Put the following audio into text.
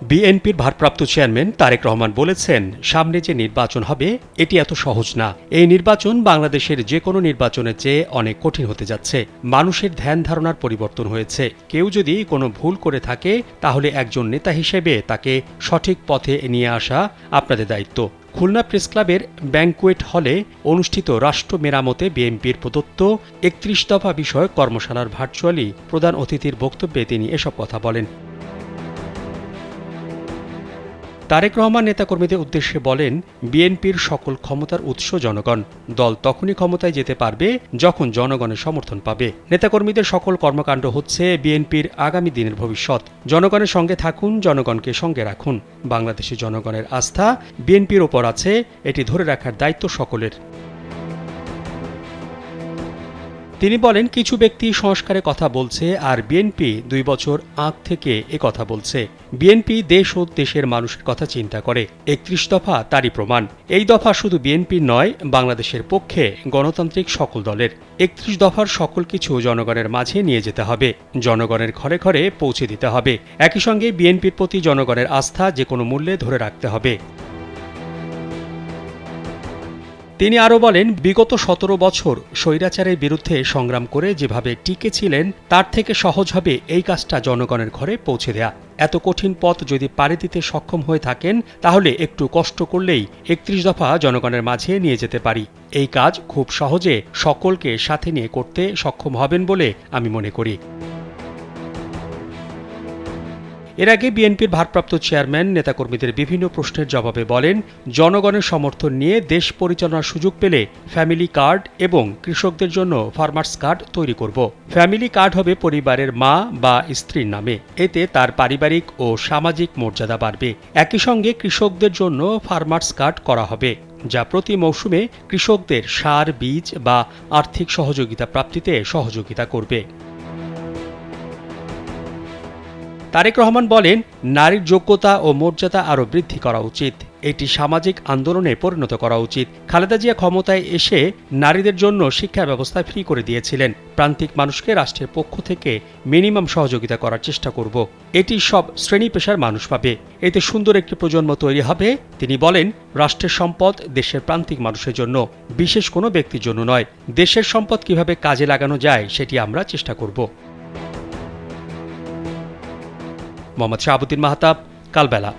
বিএনপির ভারপ্রাপ্ত চেয়ারম্যান তারেক রহমান বলেছেন, সামনে যে নির্বাচন হবে এটি এত সহজ না। এই নির্বাচন বাংলাদেশের যে কোনো নির্বাচনের চেয়ে অনেক কঠিন হতে যাচ্ছে। মানুষের ধ্যান ধারণার পরিবর্তন হয়েছে। কেউ যদি কোনো ভুল করে থাকে তাহলে একজন নেতা হিসেবে তাকে সঠিক পথে নিয়ে আসা আপনাদের দায়িত্ব। খুলনা প্রেস ক্লাবের ব্যাংকুয়েট হলে অনুষ্ঠিত রাষ্ট্র মেরামতে বিএনপির প্রদত্ত ৩১ দফা বিষয়ক কর্মশালার ভার্চুয়ালি প্রধান অতিথির বক্তব্যে তিনি এসব কথা বলেন। তারেক রহমান নেতাকর্মীদের উদ্দেশ্যে বলেন, বিএনপির সকল ক্ষমতার উৎস জনগণ। দল তখনই ক্ষমতায় যেতে পারবে যখন জনগণের সমর্থন পাবে। নেতাকর্মীদের সকল কর্মকাণ্ড হচ্ছে বিএনপির আগামী দিনের ভবিষ্যৎ। জনগণের সঙ্গে থাকুন, জনগণকে সঙ্গে রাখুন। বাংলাদেশের জনগণের আস্থা বিএনপির ওপর আছে, এটি ধরে রাখার দায়িত্ব সকলের। তিনি বলেন, কিছু ব্যক্তি সংস্কারের কথা বলছে আর বিএনপি ২ বছর আগ থেকে কথা বলছে। বিএনপি দেশ ও দেশের মানুষের কথা চিন্তা করে। ৩১ দফা তারই প্রমাণ। এই দফা শুধু বিএনপির নয়, বাংলাদেশের পক্ষে গণতান্ত্রিক সকল দলের। ৩১ দফার সকল কিছু জনগণের মাঝে নিয়ে যেতে হবে, জনগণের ঘরে ঘরে পৌঁছে দিতে হবে। একই সঙ্গে বিএনপির প্রতি জনগণের আস্থা যে কোনো মূল্যে ধরে রাখতে হবে। তিনি আরও বলেন, বিগত ১৭ বছর স্বৈরাচারের বিরুদ্ধে সংগ্রাম করে যেভাবে টিকে ছিলেন তার থেকে সহজ হবে এই কাজটা জনগণের ঘরে পৌঁছে দেয়া। এত কঠিন পথ যদি পাড়ি দিতে সক্ষম হয়ে থাকেন তাহলে একটু কষ্ট করলেই ৩১ দফা জনগণের মাঝে নিয়ে যেতে পারি। এই কাজ খুব সহজে সকলকে সাথে নিয়ে করতে সক্ষম হবেন বলে আমি মনে করি। এর আগে বিএনপির ভারপ্রাপ্ত চেয়ারম্যান নেতাকর্মীদের বিভিন্ন প্রশ্নের জবাবে বলেন, জনগণের সমর্থন নিয়ে দেশ পরিচালনার সুযোগ পেলে ফ্যামিলি কার্ড এবং কৃষকদের জন্য ফার্মার্স কার্ড তৈরি করব। ফ্যামিলি কার্ড হবে পরিবারের মা বা স্ত্রীর নামে। এতে তার পারিবারিক ও সামাজিক মর্যাদা বাড়বে। একই সঙ্গে কৃষকদের জন্য ফার্মার্স কার্ড করা হবে, যা প্রতি মৌসুমে কৃষকদের সার, বীজ বা আর্থিক সহযোগিতা প্রাপ্তিতে সহযোগিতা করবে। তারেক রহমান বলেন, নারীর যোগ্যতা ও মর্যাদা আরও বৃদ্ধি করা উচিত। এটি সামাজিক আন্দোলনে পরিণত করা উচিত। খালেদা জিয়া ক্ষমতায় এসে নারীদের জন্য শিক্ষা ব্যবস্থা ফ্রি করে দিয়েছিলেন। প্রান্তিক মানুষকে রাষ্ট্রের পক্ষ থেকে মিনিমাম সহযোগিতা করার চেষ্টা করব। এটি সব শ্রেণী পেশার মানুষ পাবে। এতে সুন্দর একটি প্রজন্ম তৈরি হবে। তিনি বলেন, রাষ্ট্রের সম্পদ দেশের প্রান্তিক মানুষের জন্য, বিশেষ কোনো ব্যক্তির জন্য নয়। দেশের সম্পদ কিভাবে কাজে লাগানো যায় সেটি আমরা চেষ্টা করব। মোহাম্মদ শাহাবুদ্দিন মাহতাব, কালবেলা।